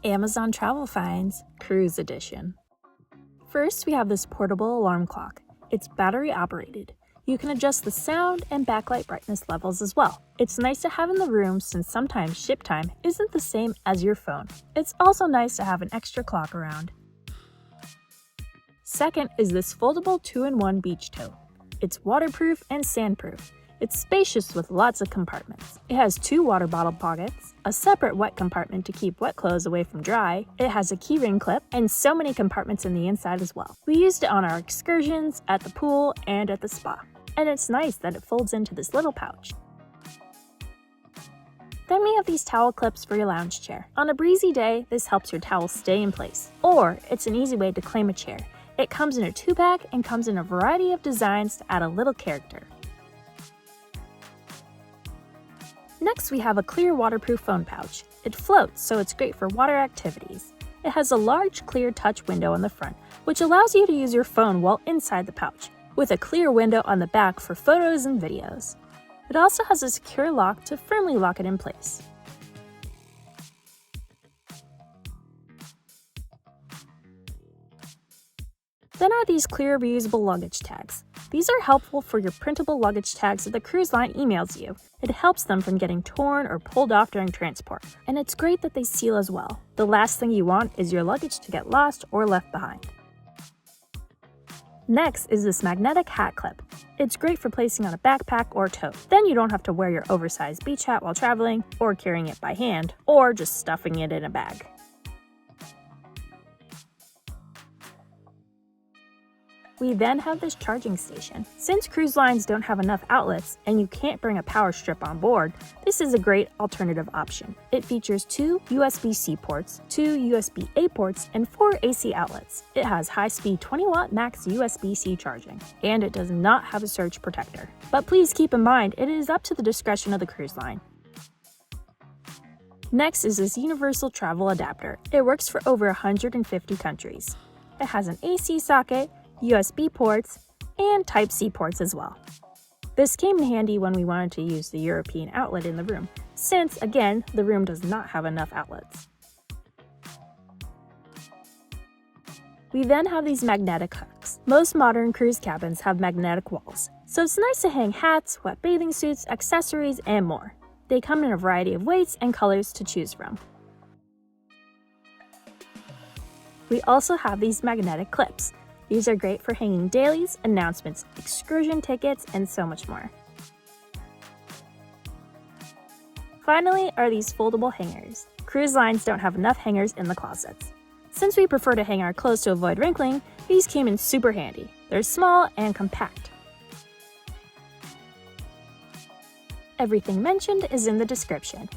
Amazon Travel Finds Cruise Edition. First, we have this portable alarm clock. It's battery operated. You can adjust the sound and backlight brightness levels as well. It's nice to have in the room since sometimes ship time isn't the same as your phone. It's also nice to have an extra clock around. Second is this foldable 2-in-1 beach tote. It's waterproof and sandproof. It's spacious with lots of compartments. It has 2 water bottle pockets, a separate wet compartment to keep wet clothes away from dry. It has a keyring clip, and so many compartments in the inside as well. We used it on our excursions, at the pool, and at the spa. And it's nice that it folds into this little pouch. Then we have these towel clips for your lounge chair. On a breezy day, this helps your towel stay in place. Or it's an easy way to claim a chair. It comes in a 2-pack and comes in a variety of designs to add a little character. Next, we have a clear waterproof phone pouch. It floats, so it's great for water activities. It has a large clear touch window on the front, which allows you to use your phone while inside the pouch, with a clear window on the back for photos and videos. It also has a secure lock to firmly lock it in place. Then are these clear reusable luggage tags. These are helpful for your printable luggage tags that the cruise line emails you. It helps them from getting torn or pulled off during transport. And it's great that they seal as well. The last thing you want is your luggage to get lost or left behind. Next is this magnetic hat clip. It's great for placing on a backpack or tote. Then you don't have to wear your oversized beach hat while traveling, or carrying it by hand, or just stuffing it in a bag. We then have this charging station. Since cruise lines don't have enough outlets and you can't bring a power strip on board, this is a great alternative option. It features 2 USB-C ports, 2 USB-A ports, and 4 AC outlets. It has high-speed 20-watt max USB-C charging, and it does not have a surge protector. But please keep in mind, it is up to the discretion of the cruise line. Next is this universal travel adapter. It works for over 150 countries. It has an AC socket, USB ports, and Type-C ports as well. This came in handy when we wanted to use the European outlet in the room, since, again, the room does not have enough outlets. We then have these magnetic hooks. Most modern cruise cabins have magnetic walls, so it's nice to hang hats, wet bathing suits, accessories, and more. They come in a variety of weights and colors to choose from. We also have these magnetic clips. These are great for hanging dailies, announcements, excursion tickets, and so much more. Finally are these foldable hangers. Cruise lines don't have enough hangers in the closets. Since we prefer to hang our clothes to avoid wrinkling, these came in super handy. They're small and compact. Everything mentioned is in the description.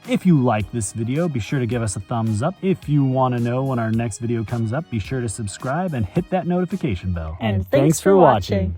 If you like this video, be sure to give us a thumbs up. If you want to know when our next video comes up, be sure to subscribe and hit that notification bell. And thanks for watching.